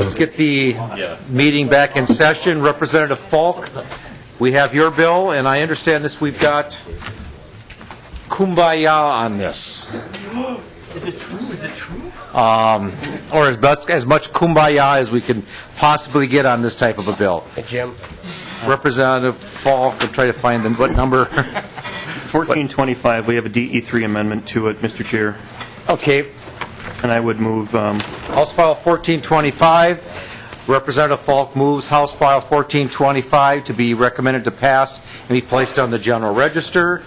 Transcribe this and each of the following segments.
Let's get the meeting back in session. Representative Falk, we have your bill, and I understand this, we've got kumbaya on this. Is it true? Is it true? Or as much kumbaya as we can possibly get on this type of a bill. Hey, Jim. Representative Falk, I'll try to find them. What number? 1425, we have a DE3 amendment to it, Mr. Chair, Okay. and I would move, House File 1425. Representative Falk moves House File 1425 to be recommended to pass and be placed on the General Register.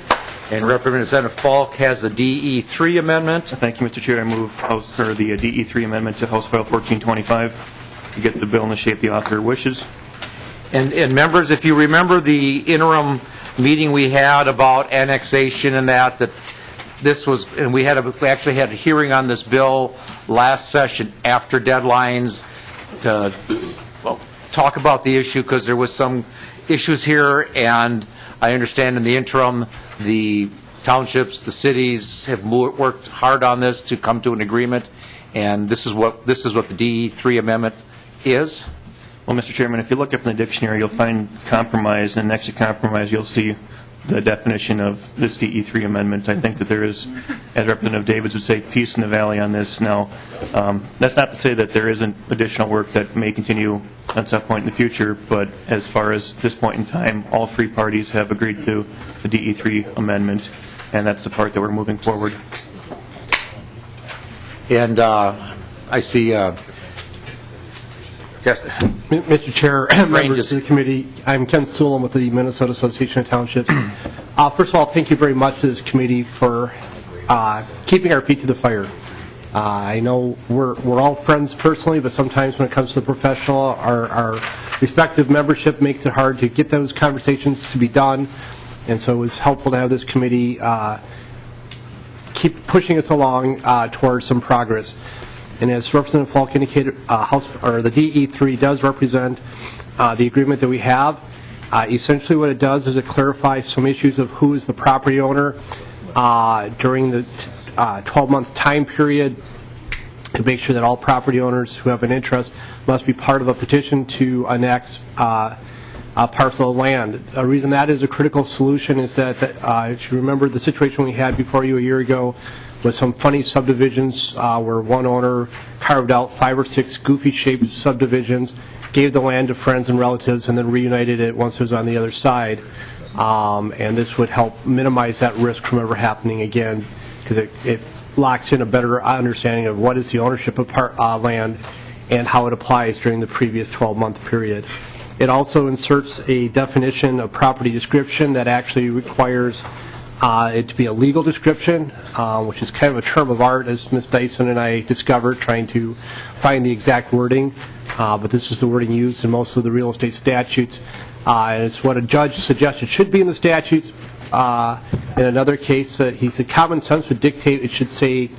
And Representative Falk has the DE3 amendment. thank you, Mr. Chair, I move the DE3 amendment to House File 1425 to get the bill in the shape the author wishes. And members, if you remember the interim meeting we had about annexation and that this was, and we actually had a hearing on this bill last session after deadlines to talk about the issue because there was some issues here, and I understand in the interim the townships, the cities have worked hard on this to come to an agreement, and this is what the DE3 amendment is. Well, Mr. Chairman, if you look up in the dictionary, you'll find compromise, and next to compromise, you'll see the definition of this DE3 amendment. I think that there is, as Representative Davids would say, peace in the valley on this. Now, that's not to say that there isn't additional work that may continue at some point in the future, but as far as this point in time, all three parties have agreed to the DE3 amendment, and that's the part that we're moving forward. And I see... Yes. Mr. Chair, members of the committee, I'm Ken Sulam with the Minnesota Association of Townships. First of all, thank you very much to this committee for keeping our feet to the fire. I know we're all friends personally, but sometimes when it comes to the professional, our respective membership makes it hard to get those conversations to be done, and so it was helpful to have this committee keep pushing us along towards some progress. And as Representative Falk indicated, the DE3 does represent the agreement that we have. Essentially what it does is it clarifies some issues of who is the property owner during the 12-month time period to make sure that all property owners who have an interest must be part of a petition to annex a parcel of land. The reason that is a critical solution is that if you remember the situation we had before you a year ago with some funny subdivisions where one owner carved out 5 or 6 goofy-shaped subdivisions, gave the land to friends and relatives, and then reunited it once it was on the other side. And this would help minimize that risk from ever happening again, because it locks in a better understanding of what is the ownership of land and how it applies during the previous 12-month period. It also inserts a definition of property description that actually requires it to be a legal description, which is kind of a term of art, as Ms. Dyson and I discovered, trying to find the exact wording. But this is the wording used in most of the real estate statutes. And it's what a judge suggested should be in the statutes. In another case, he said common sense would dictate it should say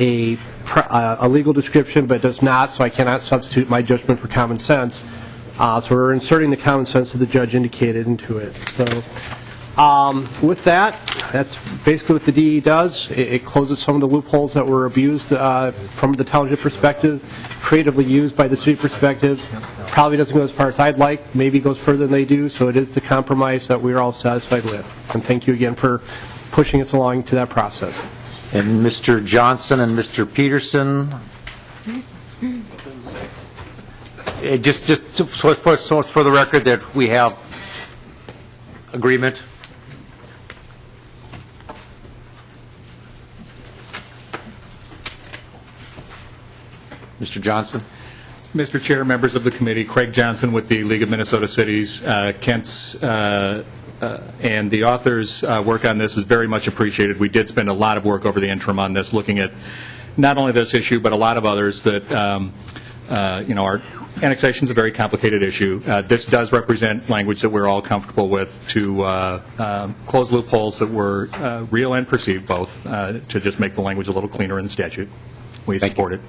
a legal description, but it does not, so I cannot substitute my judgment for common sense. So we're inserting the common sense that the judge indicated into it. So with that, that's basically what the DE does. It closes some of the loopholes that were abused from the township perspective, creatively used by the city perspective. Probably doesn't go as far as I'd like, maybe goes further than they do, so it is the compromise that we're all satisfied with. And thank you again for pushing us along to that process. And Mr. Johnson and Mr. Peterson, just so for the record that we have agreement. Mr. Johnson. Mr. Chair, members of the committee, Craig Johnson with the League of Minnesota Cities. Kent's and the author's work on this is very much appreciated. We did spend a lot of work over the interim on this, looking at not only this issue, but a lot of others that, our annexation is a very complicated issue. This does represent language that we're all comfortable with to close loopholes that were real and perceived both, to just make the language a little cleaner in the statute. We support it.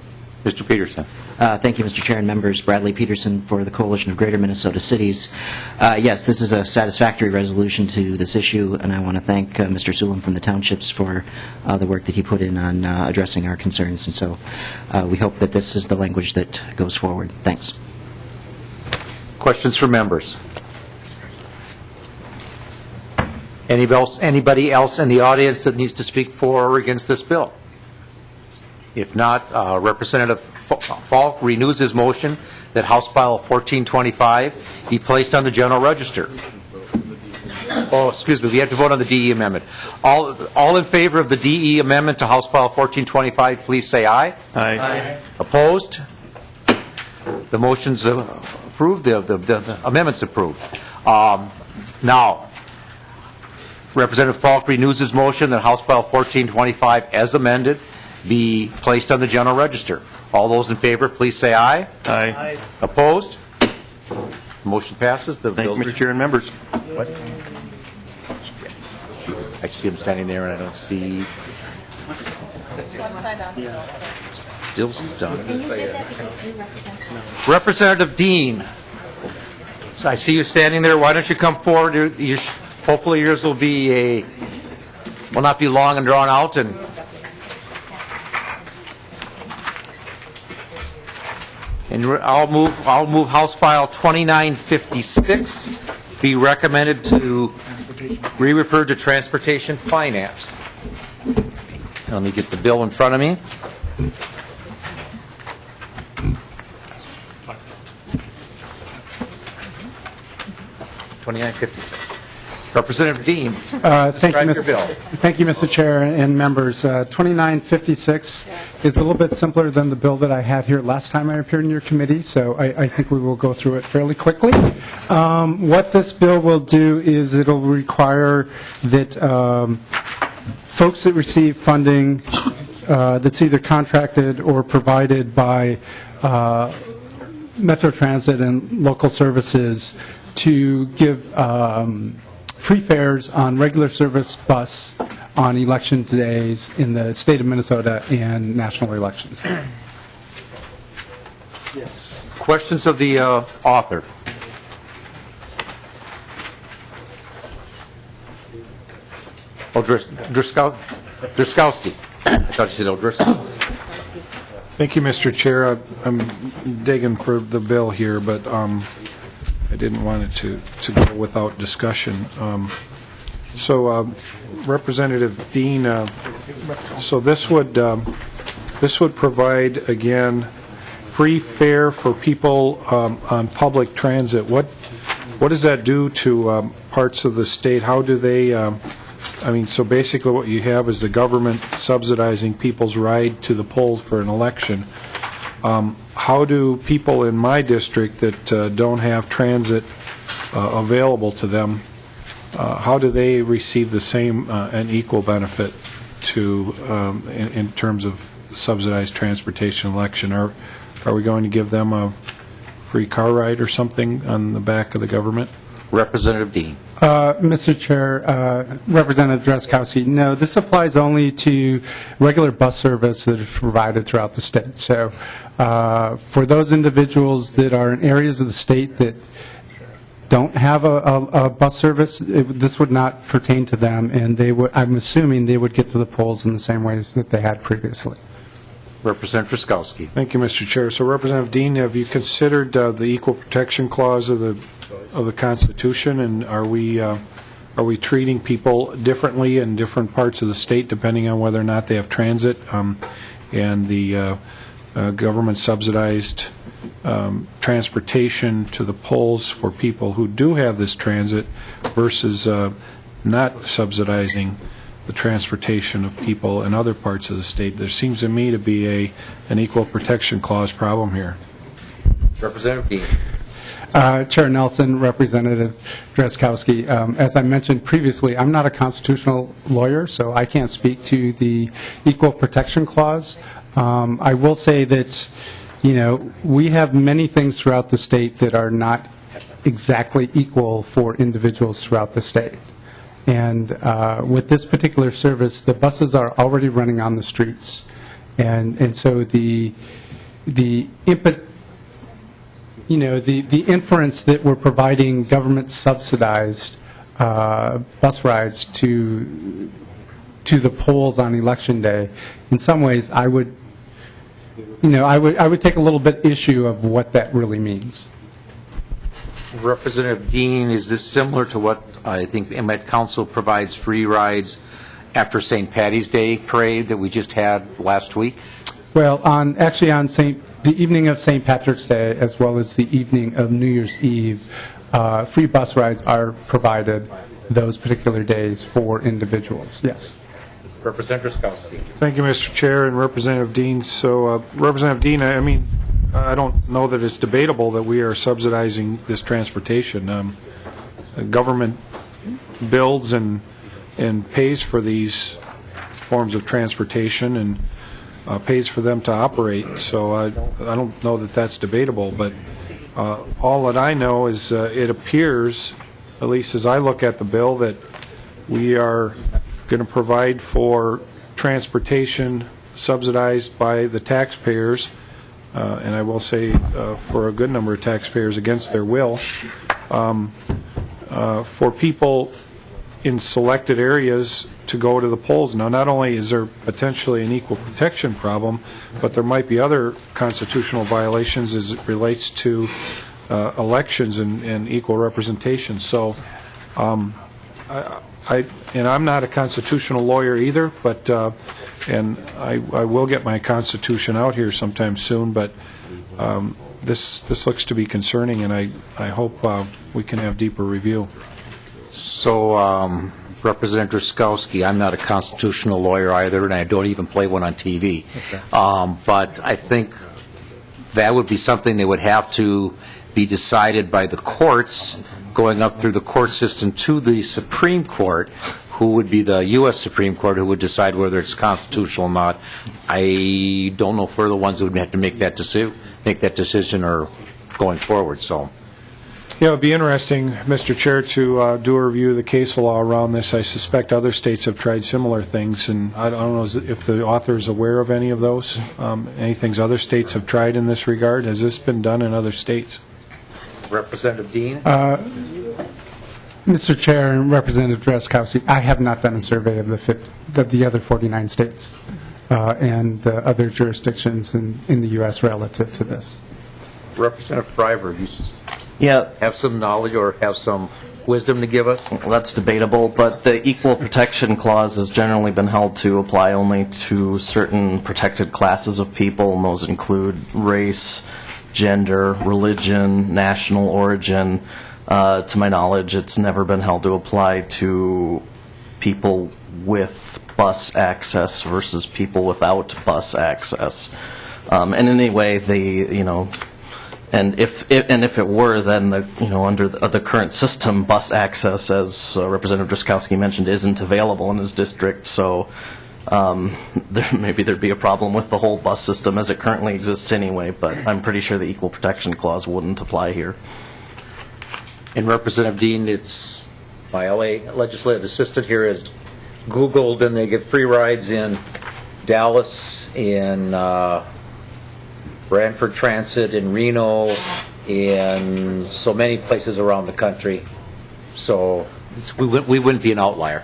Mr. Peterson. Thank you, Mr. Chair and members. Bradley Peterson for the Coalition of Greater Minnesota Cities. Yes, this is a satisfactory resolution to this issue, and I want to thank Mr. Sulam from the townships for the work that he put in on addressing our concerns. And so we hope that this is the language that goes forward. Thanks. Questions from members? Anybody else in the audience that needs to speak for or against this bill? If not, Representative Falk renews his motion that House File 1425 be placed on the general register. Oh, excuse me, we have to vote on the DE amendment. All in favor of the DE amendment to House File 1425, please say aye. Aye. Opposed? The motion's approved, the amendment's approved. Now, Representative Falk renews his motion that House File 1425, as amended, be placed on the general register. All those in favor, please say aye. Aye. Opposed? Motion passes. The Thank you, bill's Mr. Chair and members. What? I see him standing there, and I don't see. Dill's done. Representative Dehn. So I see you standing there. Why don't you come forward? Hopefully yours will not be long and drawn out. And I'll move House File 2956 be recommended to be referred to Transportation Finance. Let me get the bill in front of me. Representative Dehn, describe your bill. Thank you, Mr. Chair and members. 2956 is a little bit simpler than the bill that I had here last time I appeared in your committee, so I think we will go through it fairly quickly. What this bill will do is it'll require that folks that receive funding that's either contracted or provided by Metro Transit and local services to give free fares on regular service bus on election days in the state of Minnesota and national elections. Yes. Questions of the author? Dreskowski. I thought you said O'Driscoll. Thank you, Mr. Chair. I'm digging for the bill here, but I didn't want it to go without discussion. Representative Dehn, so this would provide, again, free fare for people on public transit. What does that do to parts of the state? How do they, so basically what you have is the government subsidizing people's ride to the polls for an election. How do people in my district that don't have transit available to them, how do they receive the same and equal benefit in terms of subsidized transportation election? Are we going to give them a free car ride or something on the back of the government? Representative Dehn. Mr. Chair, Representative Dreskowski, no, this applies only to regular bus service that is provided throughout the state. So for those individuals that are in areas of the state that don't have a bus service, this would not pertain to them, and I'm assuming they would get to the polls in the same ways that they had previously. Representative Dreskowski. Thank you, Mr. Chair. So, Representative Dehn, have you considered the Equal Protection Clause of the Constitution, and are we treating people differently in different parts of the state depending on whether or not they have transit and the government subsidized transportation to the polls for people who do have this transit versus not subsidizing the transportation of people in other parts of the state? There seems to me to be an Equal Protection Clause problem here. Representative Dehn. Chair Nelson, Representative Dreskowski, as I mentioned previously, I'm not a constitutional lawyer, so I can't speak to the Equal Protection Clause. I will say that, we have many things throughout the state that are not exactly equal for individuals throughout the state. And with this particular service, the buses are already running on the streets. And so the the the inference that we're providing government subsidized bus rides to the polls on election day, in some ways I would take a little bit issue of what that really means. Representative Dehn, is this similar to what I think Met Council provides free rides after St. Patty's Day parade that we just had last week? Well, on the evening of St. Patrick's Day, as well as the evening of New Year's Eve, free bus rides are provided those particular days for individuals. Yes. Representative Skowski. Thank you, Mr. Chair, and Representative Dehn. So, Representative Dehn, I mean, I don't know that it's debatable that we are subsidizing this transportation. Government builds and pays for these forms of transportation and pays for them to operate. So I don't know that that's debatable. But all that I know is it appears, at least as I look at the bill, that we are going to provide for transportation subsidized by the taxpayers, and I will say for a good number of taxpayers against their will, for people in selected areas to go to the polls. Now, not only is there potentially an equal protection problem, but there might be other constitutional violations as it relates to elections and equal representation. So, and I'm not a constitutional lawyer either, but and I will get my constitution out here sometime soon, but this looks to be concerning, and I hope we can have deeper review. So, Representative Skowski, I'm not a constitutional lawyer either, and I don't even play one on TV. Okay. But I think that would be something that would have to be decided by the courts, going up through the court system to the Supreme Court, who would be the U.S. Supreme Court, who would decide whether it's constitutional or not. I don't know if we're the ones who would have to make that decision or going forward. So. Yeah, it would be interesting, Mr. Chair, to do a review of the case law around this. I suspect other states have tried similar things, and I don't know if the author is aware of any of those, any things other states have tried in this regard. Has this been done in other states? Representative Dehn? Mr. Chair and Representative Drazkowski, I have not done a survey of the other 49 states and the other jurisdictions in the U.S. relative to this. Representative Fryver, you have some knowledge or have some wisdom to give us? Well, that's debatable, but the Equal Protection Clause has generally been held to apply only to certain protected classes of people, and those include race, gender, religion, national origin. To my knowledge, it's never been held to apply to people with bus access versus people without bus access. And in any way, and if it were, then under the current system, bus access, as Representative Drazkowski mentioned, isn't available in his district. So maybe there'd be a problem with the whole bus system as it currently exists anyway. But I'm pretty sure the Equal Protection Clause wouldn't apply here. And Representative Dehn, it's my LA legislative assistant here has Googled, and they get free rides in Dallas, in Brantford Transit, in Reno, in so many places around the country. So we wouldn't be an outlier.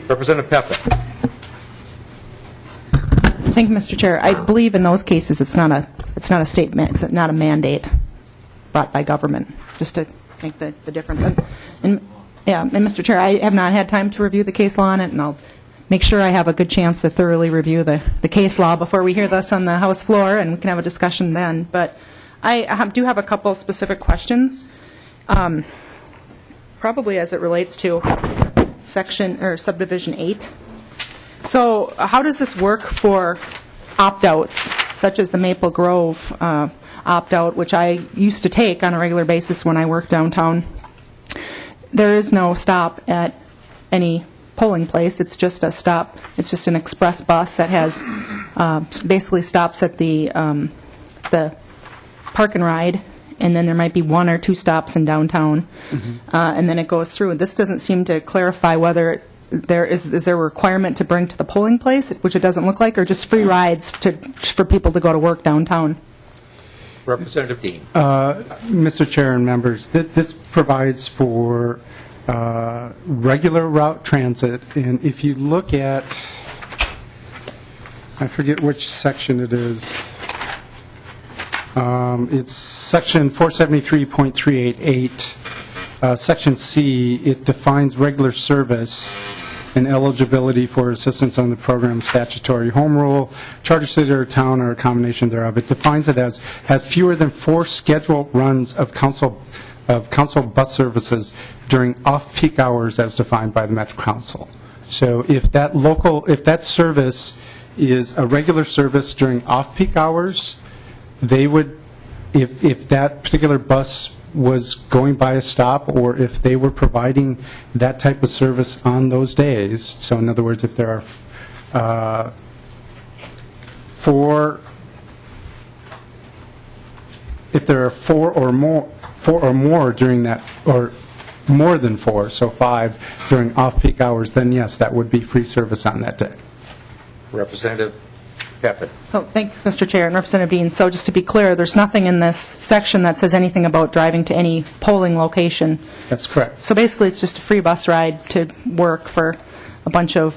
Representative Pepin. Thank you, Mr. Chair. I believe in those cases it's not a statement, it's not a mandate brought by government, just to make the difference. And Mr. Chair, I have not had time to review the case law on it, and I'll make sure I have a good chance to thoroughly review the case law before we hear this on the House floor, and we can have a discussion then. But I do have a couple specific questions, probably as it relates to subdivision 8. So how does this work for opt-outs, such as the Maple Grove opt-out, which I used to take on a regular basis when I worked downtown? There is no stop at any polling place. It's just a stop. It's just an express bus that has basically stops at the park and ride, and then there might be 1 or 2 stops in downtown, and then it goes through. This doesn't seem to clarify whether is there a requirement to bring to the polling place, which it doesn't look like, or just free rides for people to go to work downtown? Representative Dehn. Mr. Chair and members, this provides for regular route transit, and if you look at, I forget which section it is, it's section 473.388, section C, it defines regular service and eligibility for assistance on the program statutory home rule, charter city or town, or a combination thereof. It defines it as has fewer than 4 scheduled runs of council bus services during off-peak hours as defined by the Metro Council. So if that service is a regular service during off-peak hours, they would, if that particular bus was going by a stop, or if they were providing that type of service on those days, so in other words, if there are four or more during that, or more than 4, so 5 during off-peak hours, then yes, that would be free service on that day. Representative Pepin. So thanks, Mr. Chair and Representative Dehn. So just to be clear, there's nothing in this section that says anything about driving to any polling location. That's correct. So basically, it's just a free bus ride to work for a bunch of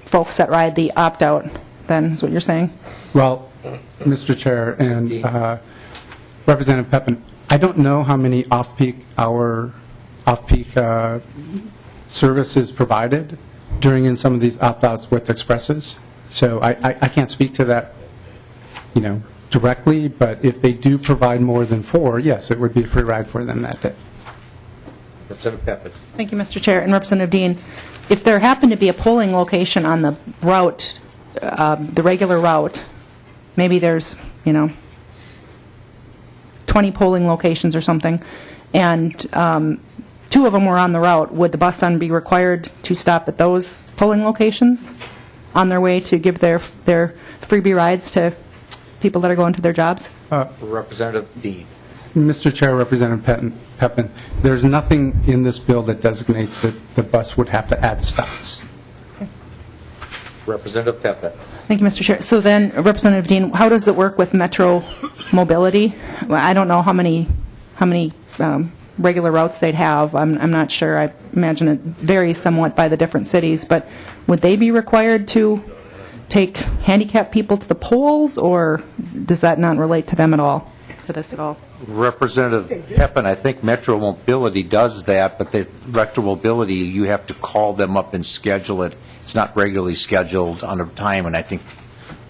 folks that ride the opt-out, then, is what you're saying? Well, Mr. Chair and Representative Pepin, I don't know how many off-peak service is provided in some of these opt-outs with expresses. So I can't speak to that, directly, but if they do provide more than 4, yes, it would be a free ride for them that day. Representative Pepin. Thank you, Mr. Chair. And Representative Dehn, if there happened to be a polling location on the route, the regular route, maybe there's, 20 polling locations or something, and 2 of them were on the route, would the bus then be required to stop at those polling locations on their way to give their freebie rides to people that are going to their jobs? Representative Dehn. Mr. Chair, Representative Pepin, there's nothing in this bill that designates that the bus would have to add stops. Representative Pepin. Thank you, Mr. Chair. So then, Representative Dehn, how does it work with Metro Mobility? Well, I don't know how many regular routes they'd have. I'm not sure. I imagine it varies somewhat by the different cities, but would they be required to take handicapped people to the polls, or does that not relate to them at all, to this at all? Representative Pepin, I think Metro Mobility does that, but the Metro Mobility, you have to call them up and schedule it. It's not regularly scheduled on a time, and I think,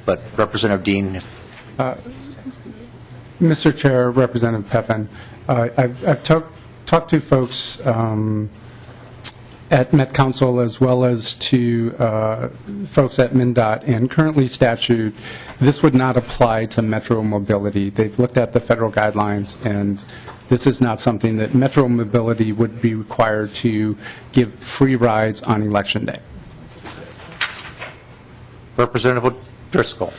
but Representative Dehn. Mr. Chair, Representative Pepin, I've talked to folks at Met Council as well as to folks at MnDOT, and currently statute, this would not apply to Metro Mobility. They've looked at the federal guidelines, and this is not something that Metro Mobility would be required to give free rides on Election Day. Representative Driscoll.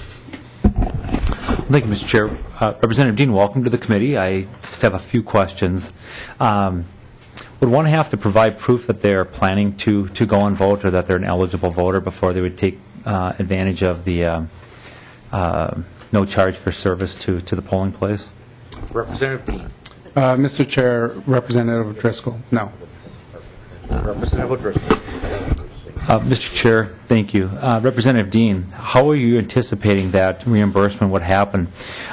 Thank you, Mr. Chair. Representative Dehn, welcome to the committee. I just have a few questions. Would one have to provide proof that they're planning to go and vote, or that they're an eligible voter, before they would take advantage of the no charge for service to the polling place? Representative Dehn. Mr. Chair, Representative Driscoll, no. Representative Driscoll. Mr. Chair, thank you. Representative Dehn, how are you anticipating that reimbursement would happen?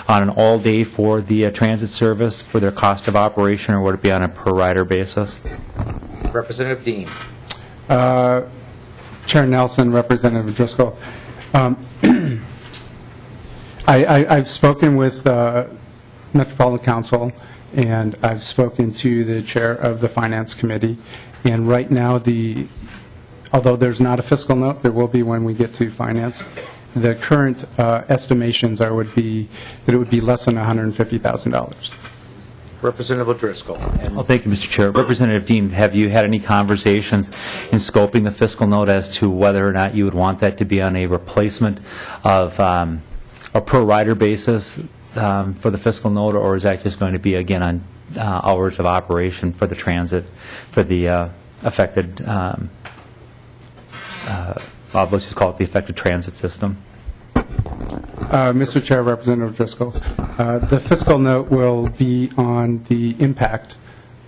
On an all-day for the transit service, for their cost of operation, or would it be on a per-rider basis? Representative Dehn. Chair Nelson, Representative Driscoll, I've spoken with Metropolitan Council, and I've spoken to the chair of the Finance Committee, and right now, although there's not a fiscal note, there will be when we get to Finance, the current estimations that it would be less than $150,000. Representative Driscoll. Well, thank you, Mr. Chair. Representative Dehn, have you had any conversations in scoping the fiscal note as to whether or not you would want that to be on a replacement of a per-rider basis for the fiscal note, or is that just going to be, again, on hours of operation for the transit, for the affected let's just call it the affected transit system. Mr. Chair, Representative Driscoll, the fiscal note will be on the impact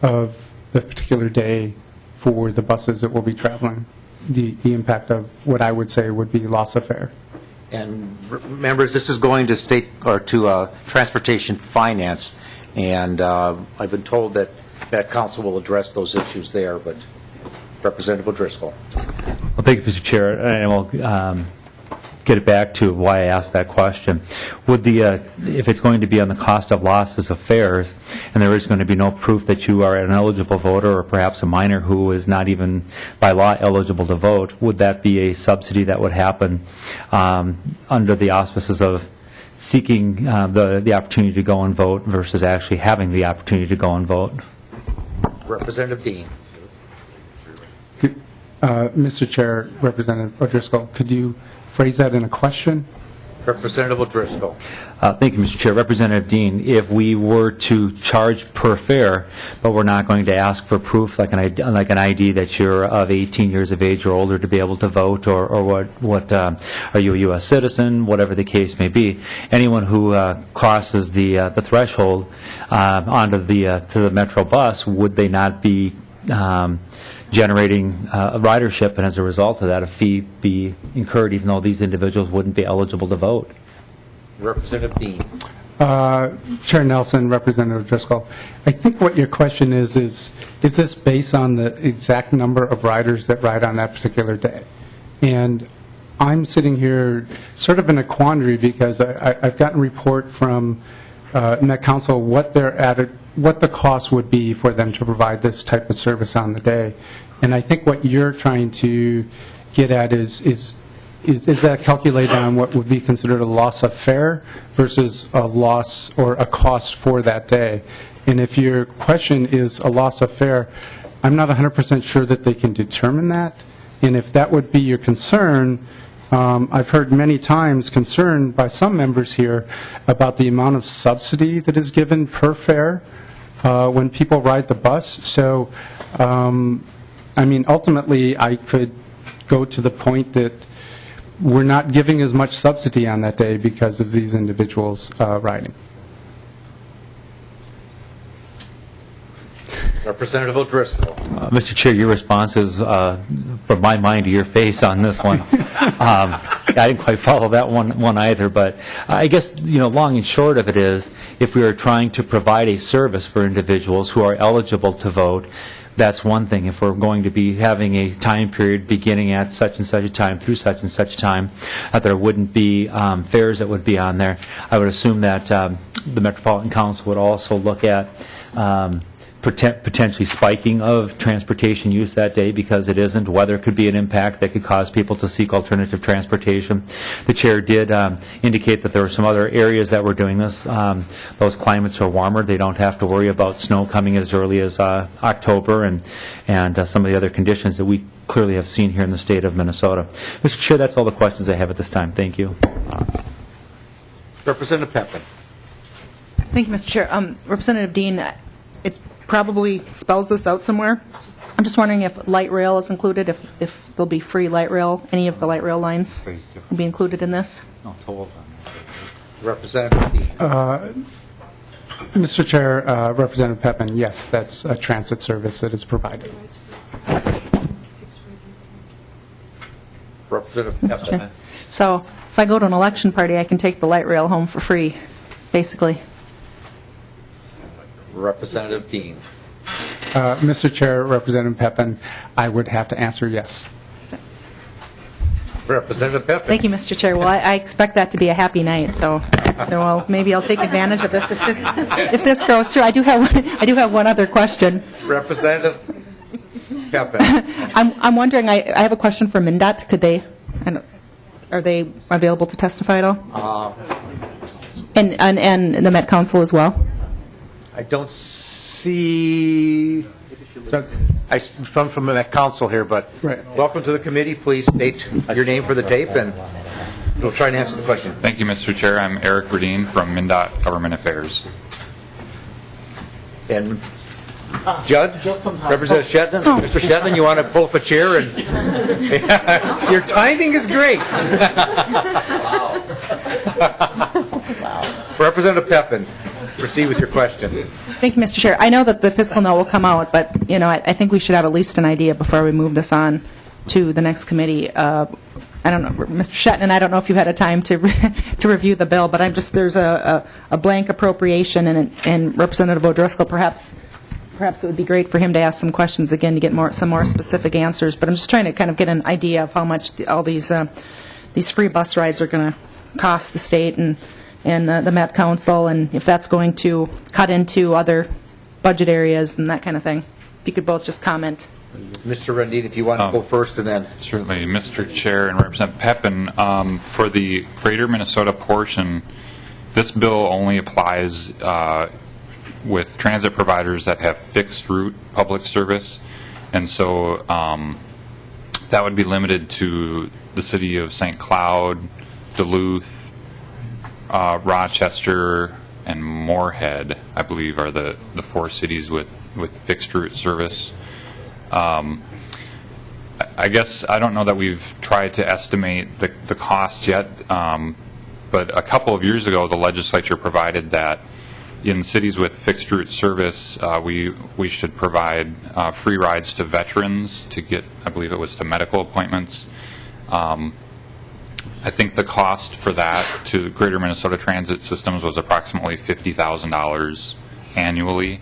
of the particular day for the buses that will be traveling, the impact of what I would say would be loss of fare. And members, this is going to state, or to Transportation Finance, and I've been told that council will address those issues there, but Representative O'Driscoll. Well, thank you, Mr. Chair, and we'll get it back to why I asked that question. Would if it's going to be on the cost of losses of fares, and there is going to be no proof that you are an eligible voter or perhaps a minor who is not even by law eligible to vote, would that be a subsidy that would happen under the auspices of seeking the opportunity to go and vote versus actually having the opportunity to go and vote? Representative Dehn. Mr. Chair, Representative O'Driscoll, could you phrase that in a question? Representative O'Driscoll. Thank you, Mr. Chair. Representative Dehn, if we were to charge per fare, but we're not going to ask for proof like an ID that you're of 18 years of age or older to be able to vote, or what are you a U.S. citizen, whatever the case may be, anyone who crosses the threshold onto to the Metro bus, would they not be generating a ridership, and as a result of that, a fee be incurred, even though these individuals wouldn't be eligible to vote? Representative Dehn. Chair Nelson, Representative Driscoll, I think what your question is this based on the exact number of riders that ride on that particular day? And I'm sitting here sort of in a quandary because I've gotten a report from Met Council what the cost would be for them to provide this type of service on the day. And I think what you're trying to get at is that calculated on what would be considered a loss of fare versus a loss or a cost for that day. And if your question is a loss of fare, I'm not 100% sure that they can determine that. And if that would be your concern, I've heard many times concern by some members here about the amount of subsidy that is given per fare when people ride the bus. So, I mean, ultimately, I could go to the point that we're not giving as much subsidy on that day because of these individuals riding. Representative O'Driscoll. Mr. Chair, your response is from my mind to your face on this one. I didn't quite follow that one either, but I guess, long and short of it is, if we are trying to provide a service for individuals who are eligible to vote, that's one thing. If we're going to be having a time period beginning at such and such a time through such and such a time, that there wouldn't be fares that would be on there, I would assume that the Metropolitan Council would also look at potentially spiking of transportation use that day, because it isn't. Weather could be an impact that could cause people to seek alternative transportation. The chair did indicate that there were some other areas that were doing this. Those climates are warmer. They don't have to worry about snow coming as early as October and some of the other conditions that we clearly have seen here in the state of Minnesota. Mr. Chair, that's all the questions I have at this time. Thank you. Representative Pepin. Thank you, Mr. Chair. Representative Dehn, it probably spells this out somewhere. I'm just wondering if light rail is included, if there'll be free light rail, any of the light rail lines will be included in this? No, tolls on Representative Dehn. Mr. Chair, Representative Pepin, yes, that's a transit service that is provided. Representative Pepin. Sure. So if I go to an election party, I can take the light rail home for free, basically. Representative Dehn. Mr. Chair, Representative Pepin, I would have to answer yes. Representative Pepin. Thank you, Mr. Chair. Well, I expect that to be a happy night, so maybe I'll take advantage of this if this goes through. I do have one other question. Representative Pepin. I'm wondering. I have a question for MnDOT. Are they available to testify at all? And the Met Council as well. I don't see. From the council here, but Right. Welcome to the committee. Please state your name for the tape, and we'll try and answer the question. Thank you, Mr. Chair. I'm Eric Radine from MnDOT Government Affairs. And Judge? Representative Shetland? Mr. Shetland, you want to pull up a chair? And your timing is great. Representative Peppin, proceed with your question. Thank you, Mr. Chair. I know that the fiscal note will come out, but, I think we should have at least an idea before we move this on to the next committee. I don't know, Mr. Shetland, I don't know if you've had a time to to review the bill, but there's a blank appropriation, and Representative O'Driscoll, perhaps it would be great for him to ask some questions again to get some more specific answers. But I'm just trying to kind of get an idea of how much all these free bus rides are going to cost the state and the Met Council, and if that's going to cut into other budget areas and that kind of thing. If you could both just comment. Mr. Rendine, if you want to go first, and then... Certainly. Mr. Chair and Representative Peppin, for the Greater Minnesota portion, this bill only applies with transit providers that have fixed route public service, and so that would be limited to the city of St. Cloud, Duluth, Rochester, and Moorhead, I believe, are the four cities with fixed route service. I guess I don't know that we've tried to estimate the cost yet, but a couple of years ago the legislature provided that in cities with fixed route service we should provide free rides to veterans to get, I believe it was to medical appointments. I think the cost for that to Greater Minnesota Transit Systems was approximately $50,000 annually.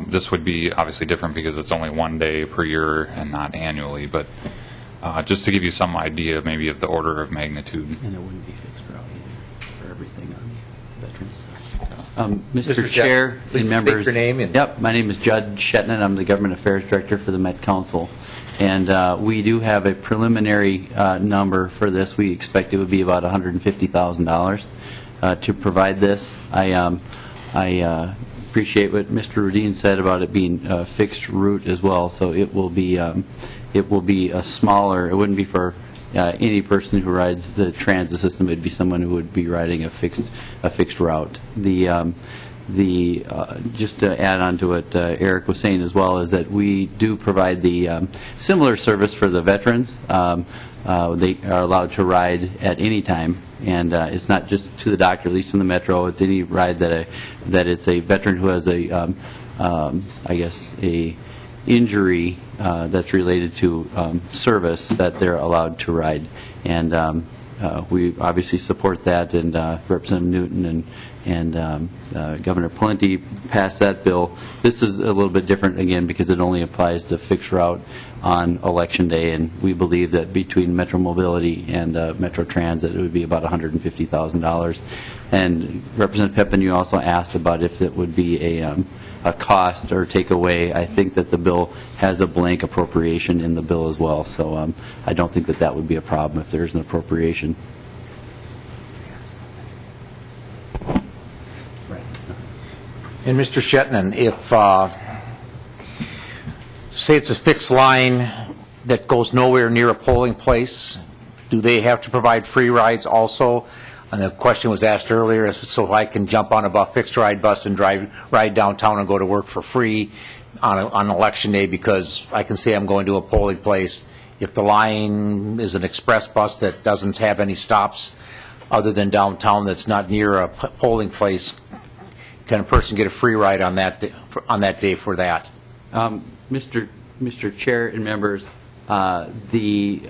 This would be obviously different because it's only one day per year and not annually, but just to give you some idea maybe of the order of magnitude. And it wouldn't be fixed route either for everything on the veterans side. Mr. Chair and members. State your name. Yep, my name is Judd Shetland. I'm the Government Affairs Director for the Met Council. And we do have a preliminary number for this. We expect it would be about $150,000 to provide this. I appreciate what Mr. Rudin said about it being a fixed route as well. So it will be a smaller. It wouldn't be for any person who rides the transit system. It'd be someone who would be riding a fixed route. Just to add on to what Eric was saying as well is that we do provide the similar service for the veterans. They are allowed to ride at any time, and it's not just to the doctor, at least in the Metro. It's any ride that it's a veteran who has a injury that's related to service that they're allowed to ride. And we obviously support that, and Representative Newton and Governor Pawlenty passed that bill. This is a little bit different, again, because it only applies to fixed route on Election Day, and we believe that between Metro Mobility and Metro Transit, it would be about $150,000. And Representative Peppin, you also asked about if it would be a cost or take away. I think that the bill has a blank appropriation in the bill as well, so I don't think that would be a problem if there's an appropriation. And Mr. Shetland, if, say it's a fixed line that goes nowhere near a polling place, do they have to provide free rides also? And the question was asked earlier, so I can jump on a fixed ride bus and ride downtown and go to work for free on Election Day because I can say I'm going to a polling place. If the line is an express bus that doesn't have any stops other than downtown that's not near a polling place, can a person get a free ride on that day for that? Mr. Chair and members, the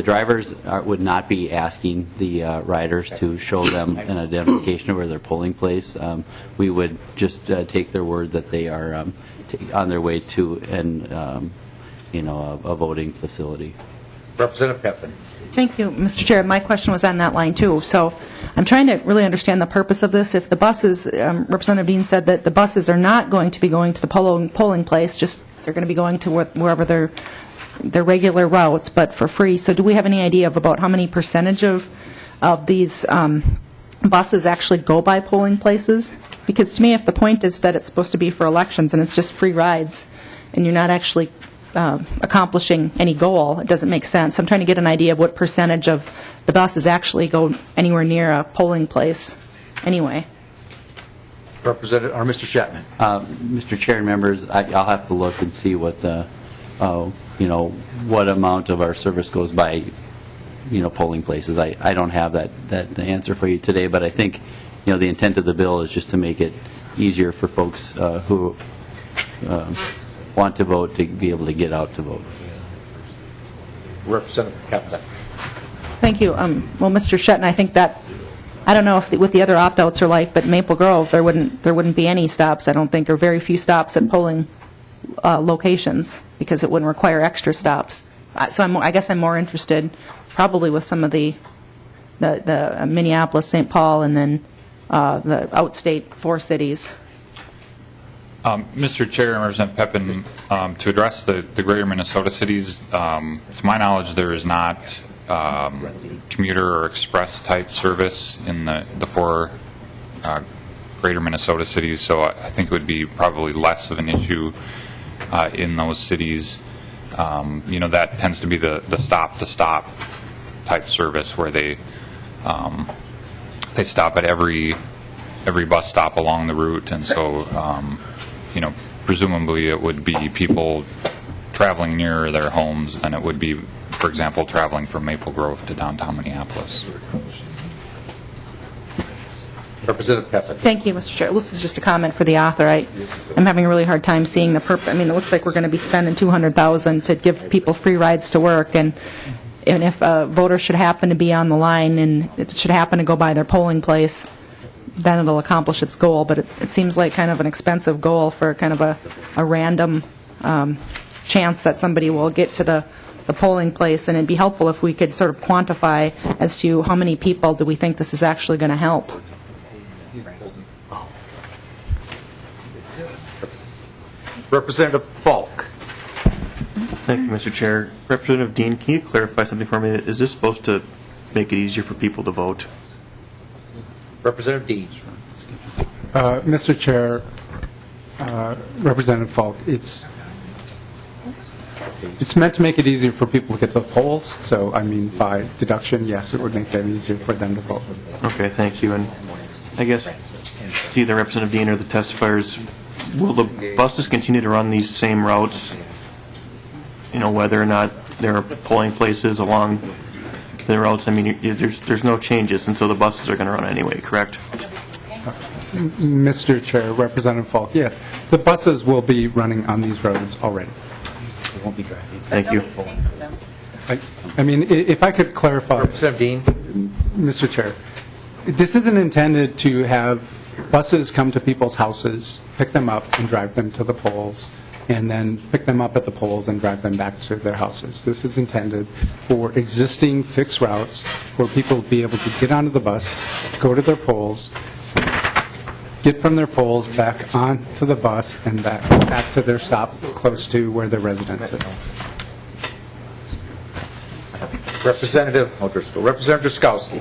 drivers would not be asking the riders to show them an identification of where their polling place. We would just take their word that they are on their way to a voting facility. Representative Peppin. Thank you, Mr. Chair. My question was on that line, too. So I'm trying to really understand the purpose of this. If the buses, Representative Dean said that the buses are not going to be going to the polling place, just they're going to be going to wherever their regular routes, but for free. So do we have any idea of about how many percentage of these buses actually go by polling places? Because to me, if the point is that it's supposed to be for elections and it's just free rides and you're not actually accomplishing any goal, it doesn't make sense. I'm trying to get an idea of what percentage of the buses actually go anywhere near a polling place anyway. Representative, or Mr. Shetman? Mr. Chair and members, I'll have to look and see what the, what amount of our service goes by, polling places. I don't have that answer for you today, but I think, the intent of the bill is just to make it easier for folks who want to vote to be able to get out to vote. Representative Kaplan. Thank you. Well, Mr. Shetton, I think that, I don't know if what the other opt-outs are like, but Maple Grove, there wouldn't be any stops, I don't think, or very few stops at polling locations, because it wouldn't require extra stops. So I guess I'm more interested probably with some of the Minneapolis, St. Paul, and then the outstate 4 cities. Mr. Chair and Representative Pepin, to address the greater Minnesota cities, to my knowledge, there is not commuter or express type service in the 4 greater Minnesota cities, so I think it would be probably less of an issue in those cities. That tends to be the stop-to-stop type service where they stop at every bus stop along the route, and so presumably it would be people traveling nearer their homes than it would be, for example, traveling from Maple Grove to downtown Minneapolis. Representative Pepin. Thank you, Mr. Chair. This is just a comment for the author. I'm having a really hard time seeing the purpose. I mean, it looks like we're going to be spending $200,000 to give people free rides to work, and if a voter should happen to be on the line and it should happen to go by their polling place, then it'll accomplish its goal. But it seems like kind of an expensive goal for kind of a random chance that somebody will get to the polling place, and it'd be helpful if we could sort of quantify as to how many people do we think this is actually going to help. Representative Falk. Thank you, Mr. Chair. Representative Dehn, can you clarify something for me? Is this supposed to make it easier for people to vote? Representative Dehn. Mr. Chair, Representative Falk, it's meant to make it easier for people to get to the polls, so, I mean, by deduction, yes, it would make that easier for them to vote. Okay, thank you. And I guess to either Representative Dehn or the testifiers, will the buses continue to run these same routes, whether or not there are polling places along the routes? I mean, there's no changes, and so the buses are going to run anyway, correct? Mr. Chair, Representative Falk, yes, the buses will be running on these roads already. Thank you. I mean, if I could clarify. Representative Dehn. Mr. Chair, this isn't intended to have buses come to people's houses, pick them up and drive them to the polls, and then pick them up at the polls and drive them back to their houses. This is intended for existing fixed routes where people will be able to get onto the bus, go to their polls, get from their polls back onto the bus and back to their stop close to where their residence is. Representative O'Driscoll. Representative Driscowski.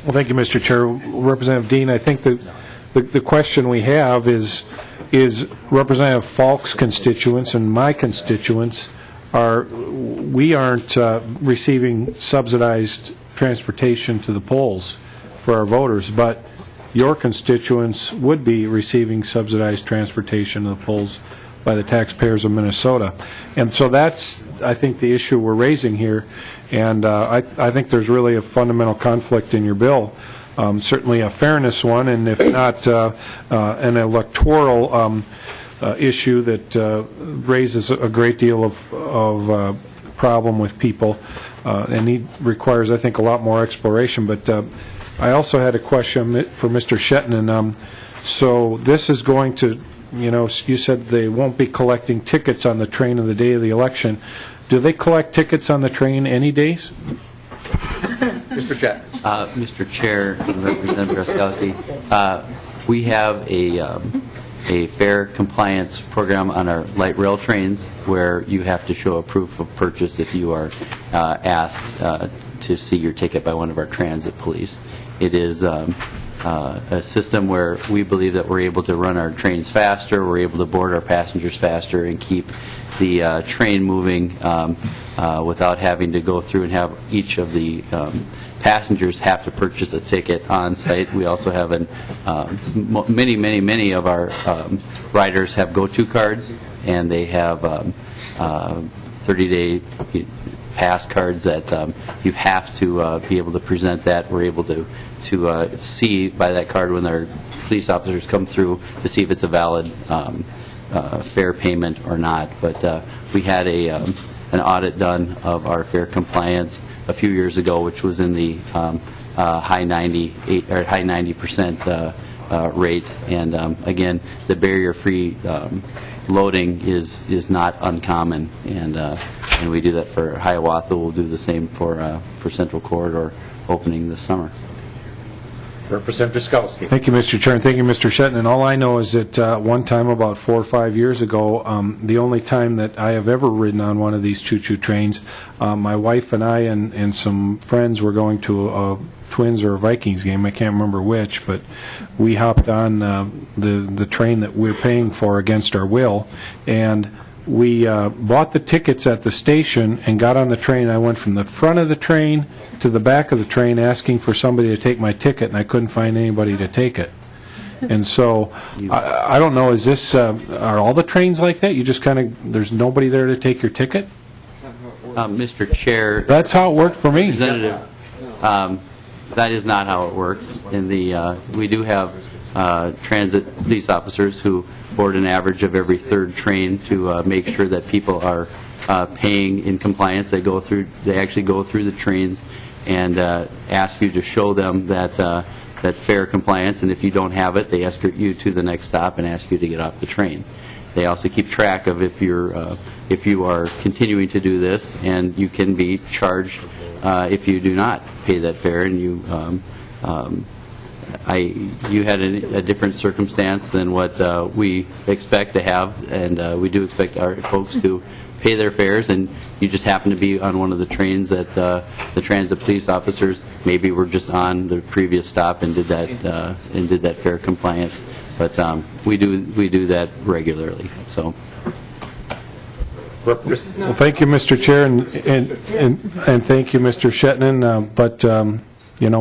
Well, thank you, Mr. Chair. Representative Dehn, I think the question we have is Representative Falk's constituents and my constituents we aren't receiving subsidized transportation to the polls for our voters, but your constituents would be receiving subsidized transportation to the polls by the taxpayers of Minnesota. And so that's, I think, the issue we're raising here. And I think there's really a fundamental conflict in your bill, certainly a fairness one, and if not an electoral issue that raises a great deal of problem with people, and requires, I think, a lot more exploration. But I also had a question for Mr. Shetton. So this is going to, you said they won't be collecting tickets on the train on the day of the election. Do they collect tickets on the train any days? Mr. Shetton. Mr. Chair and Representative Driscowski, we have a fare compliance program on our light rail trains where you have to show a proof of purchase if you are asked to see your ticket by one of our transit police. It is a system where we believe that we're able to run our trains faster, we're able to board our passengers faster, and keep train moving without having to go through and have each of the passengers have to purchase a ticket on site. We also have many of our riders have go-to cards, and they have 30-day pass cards that you have to be able to present that. We're able to see by that card when our police officers come through to see if it's a valid fare payment or not. But we had an audit done of our fare compliance a few years ago, which was in the high 90% rate. And again, the barrier-free loading is not uncommon, and we do that for Hiawatha. We'll do the same for Central Corridor opening this summer. Representative Skowski. Thank you, Mr. Chair, and thank you, Mr. Shetton. All I know is that one time about 4 or 5 years ago, the only time that I have ever ridden on one of these choo-choo trains, my wife and I and some friends were going to a Twins or a Vikings game, I can't remember which, but we hopped on the train that we're paying for against our will, and we bought the tickets at the station and got on the train. I went from the front of the train to the back of the train asking for somebody to take my ticket, and I couldn't find anybody to take it. And so, I don't know, is this, are all the trains like that? You just kind of, there's nobody there to take your ticket? Mr. Chair. That's how it worked for me. Representative, that is not how it works. We do have transit police officers who board an average of every third train to make sure that people are paying in compliance. They actually go through the trains and ask you to show them that fare compliance, and if you don't have it, they escort you to the next stop and ask you to get off the train. They also keep track of if you are continuing to do this, and you can be charged if you do not pay that fare. And you had a different circumstance than what we expect to have, and we do expect our folks to pay their fares, and you just happen to be on one of the trains that the transit police officers maybe were just on the previous stop and did that fare compliance. But we do that regularly. So. Well, thank you, Mr. Chair, and thank you, Mr. Shetton. But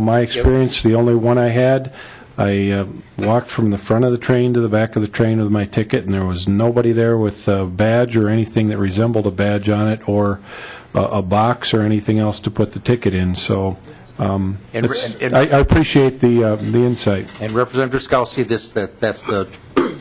my experience, the only one I had, I walked from the front of the train to the back of the train with my ticket, and there was nobody there with a badge or anything that resembled a badge on it, or a box or anything else to put the ticket in. So I appreciate the insight. And Representative Skowski, that's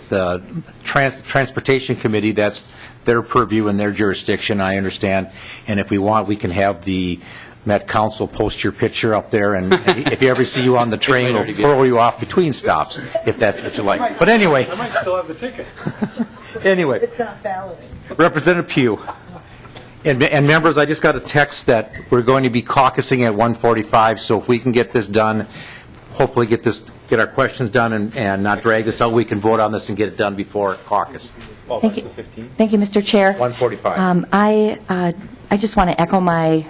the Transportation Committee. That's their purview and their jurisdiction, I understand. And if we want, we can have the Met Council post your picture up there, and if you ever see you on the train, we'll throw you off between stops, if that's what you like. But anyway. I might still have the ticket. Anyway. It's not valid. Representative Pugh. And members, I just got a text that we're going to be caucusing at 1:45, so if we can get this done, hopefully get our questions done and not drag this out, we can vote on this and get it done before caucus. Thank you, Mr. Chair. 1:45. I just want to echo my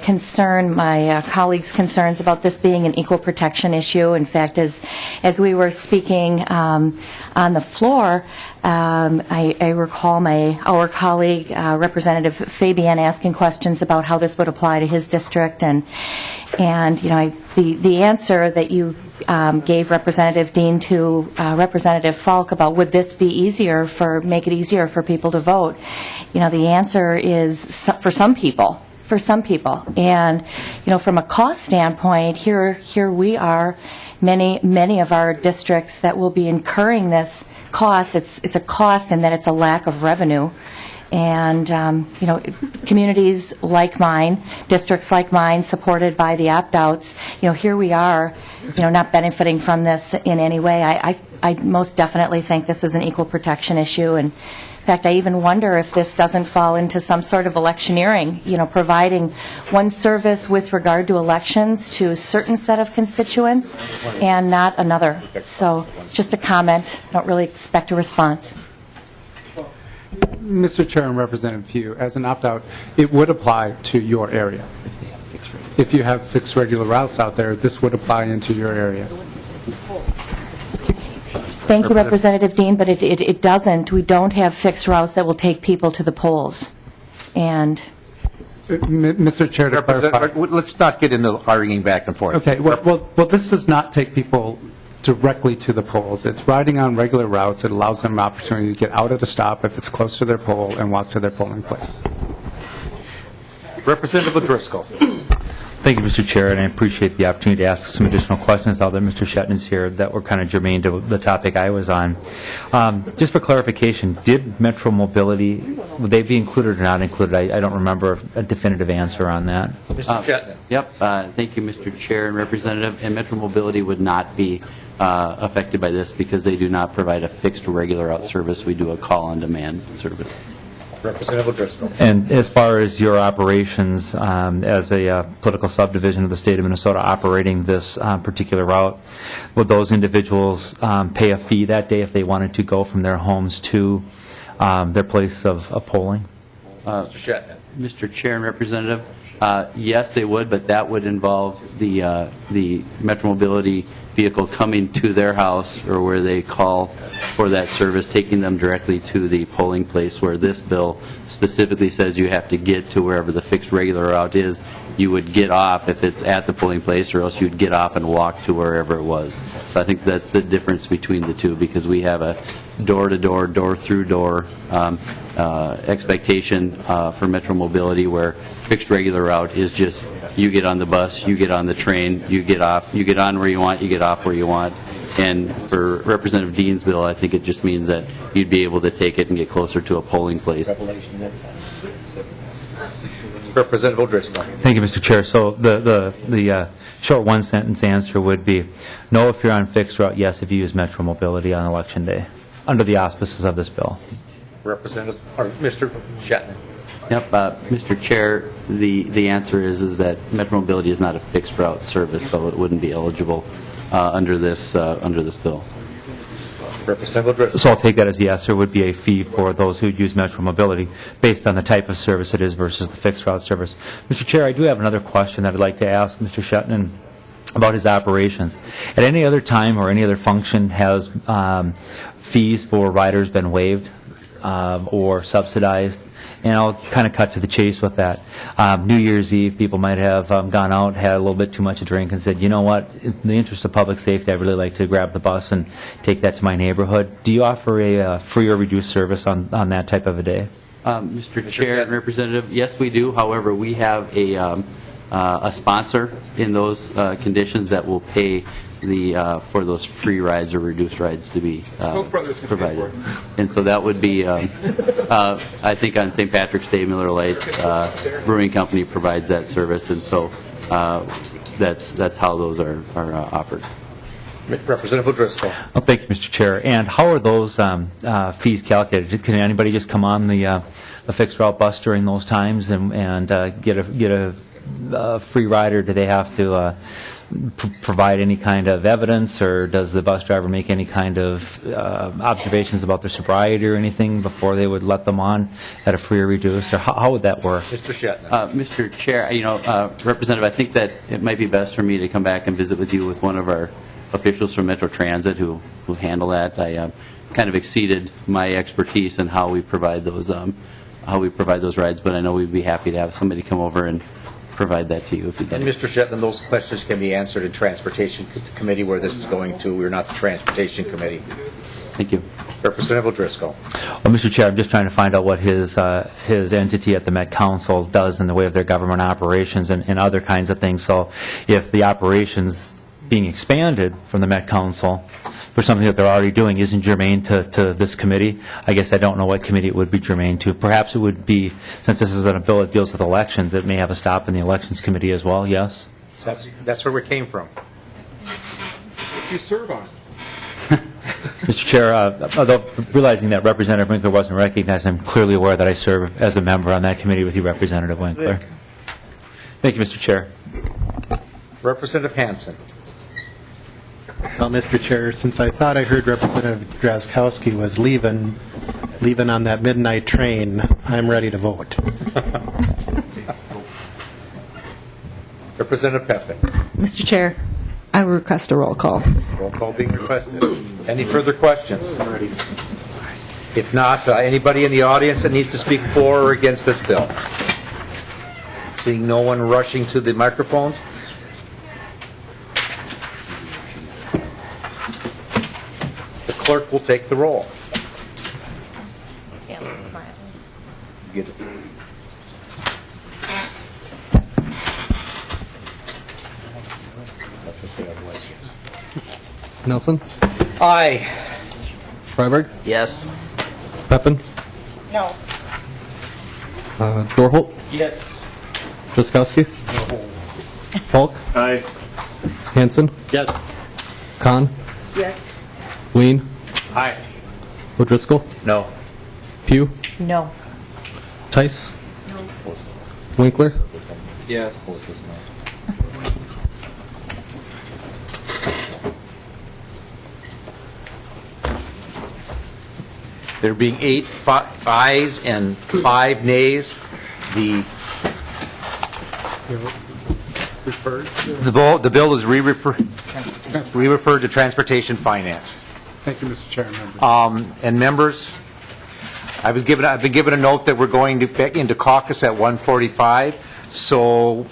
concern, my colleagues' concerns about this being an equal protection issue. In fact, as we were speaking on the floor, I recall our colleague, Representative Fabian, asking questions about how this would apply to his district, and the answer that you gave Representative Dehn to Representative Falk about would this make it easier for people to vote, the answer is for some people. And from a cost standpoint, here we are, many of our districts that will be incurring this cost. It's a cost, and then it's a lack of revenue. And communities like mine, districts like mine, supported by the opt-outs, here we are, not benefiting from this in any way. I most definitely think this is an equal protection issue, and in fact, I even wonder if this doesn't fall into some sort of electioneering, providing one service with regard to elections to a certain set of constituents and not another. So just a comment. Don't really expect a response. Mr. Chair and Representative Pugh, as an opt-out, it would apply to your area. If you have fixed regular routes out there, this would apply into your area. Thank you, Representative Dehn, but it doesn't. We don't have fixed routes that will take people to the polls. And Mr. Chair, to clarify. Let's not get into arguing back and forth. Okay, well, this does not take people directly to the polls. It's riding on regular routes. It allows them an opportunity to get out at a stop if it's close to their poll and walk to their polling place. Representative O'Driscoll. Thank you, Mr. Chair, and I appreciate the opportunity to ask some additional questions now that Mr. Shetton's here that were kind of germane to the topic I was on. Just for clarification, did Metro Mobility, would they be included or not included? I don't remember a definitive answer on that. Mr. Shetton. Yep. Thank you, Mr. Chair and Representative. And Metro Mobility would not be affected by this because they do not provide a fixed regular route service. We do a call-on-demand service. Representative O'Driscoll. And as far as your operations as a political subdivision of the state of Minnesota operating this particular route, would those individuals pay a fee that day if they wanted to go from their homes to their place of polling? Mr. Shetton. Mr. Chair and Representative, yes, they would, but that would involve the Metro Mobility vehicle coming to their house or where they call for that service, taking them directly to the polling place where this bill specifically says you have to get to wherever the fixed regular route is. You would get off if it's at the polling place, or else you'd get off and walk to wherever it was. So I think that's the difference between the two, because we have a door-to-door, door-through-door expectation for Metro Mobility, where fixed regular route is just you get on the bus, you get on the train, you get off, you get on where you want, you get off where you want. And for Representative Dehn's bill, I think it just means that you'd be able to take it and get closer to a polling place. Representative O'Driscoll. Thank you, Mr. Chair. So the short one-sentence answer would be no if you're on fixed route, yes if you use Metro Mobility on Election Day, under the auspices of this bill. Representative, or Mr. Shetton. Yep, Mr. Chair, the answer is that Metro Mobility is not a fixed route service, so it wouldn't be eligible under this bill. Representative O'Driscoll. So I'll take that as yes, there would be a fee for those who use Metro Mobility based on the type of service it is versus the fixed route service. Mr. Chair, I do have another question that I'd like to ask Mr. Shetton about his operations. At any other time or any other function has fees for riders been waived or subsidized? And I'll kind of cut to the chase with that. New Year's Eve, people might have gone out, had a little bit too much to drink, and said, you know what, in the interest of public safety, I'd really like to grab the bus and take that to my neighborhood. Do you offer a free or reduced service on that type of a day? Mr. Chair and Representative, yes, we do. However, we have a sponsor in those conditions that will pay for those free rides or reduced rides to be provided. And so that would be, I think on St. Patrick's Day, Miller Lite Brewing Company provides that service, and so that's how those are offered. Representative O'Driscoll. Oh, thank you, Mr. Chair. And how are those fees calculated? Can anybody just come on the fixed route bus during those times and get a free ride, or do they have to provide any kind of evidence, or does the bus driver make any kind of observations about their sobriety or anything before they would let them on at a free or reduced, or how would that work? Mr. Shetton. Mr. Chair, Representative, I think that it might be best for me to come back and visit with you with one of our officials from Metro Transit who handle that. I kind of exceeded my expertise in how we provide those rides, but I know we'd be happy to have somebody come over and provide that to you if you'd like. And Mr. Shetton, those questions can be answered in Transportation Committee, where this is going to. We're not the Transportation Committee. Thank you. Representative O'Driscoll. Well, Mr. Chair, I'm just trying to find out what his entity at the Met Council does in the way of their government operations and other kinds of things. So if the operations being expanded from the Met Council for something that they're already doing isn't germane to this committee, I guess I don't know what committee it would be germane to. Perhaps it would be, since this is a bill that deals with elections, it may have a stop in the Elections Committee as well, yes? That's where we came from. You serve on. Mr. Chair, although realizing that Representative Winkler wasn't recognized, I'm clearly aware that I serve as a member on that committee with you, Representative Winkler. Thank you, Mr. Chair. Representative Hansen. Well, Mr. Chair, since I thought I heard Representative Drazkowski was leaving on that midnight train, I'm ready to vote. Representative Pepin. Mr. Chair, I will request a roll call. Roll call being requested. Any further questions? If not, anybody in the audience that needs to speak for or against this bill? Seeing no one rushing to the microphones? The clerk will take the roll. Get it. Nelson? Aye. Freiberg? Yes. Peppin? No. Dorholt? Yes. Drazkowski? Falk? Aye. Hanson? Yes. Khan? Yes. Ween? Aye. O'Driscoll? No. Pugh? No. Tice? Winkler? Yes. There being 8 ayes and 5 nays, the bill is re-referred to Transportation Finance. Thank you, Mr. Chair and members. And members, I've been given a note that we're going to back into caucus at 1:45, so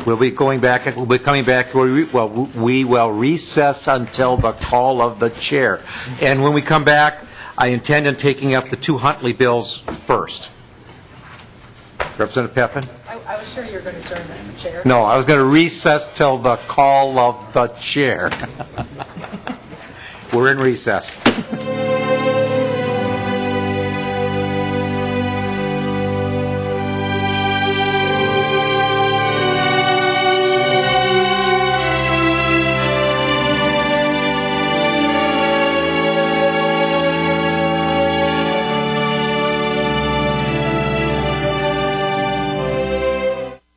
we'll be coming back, we will recess until the call of the chair. And when we come back, I intend on taking up the 2 Huntley bills first. Representative Peppin? I was sure you were going to join Mr. Chair. No, I was going to recess till the call of the chair. We're in recess.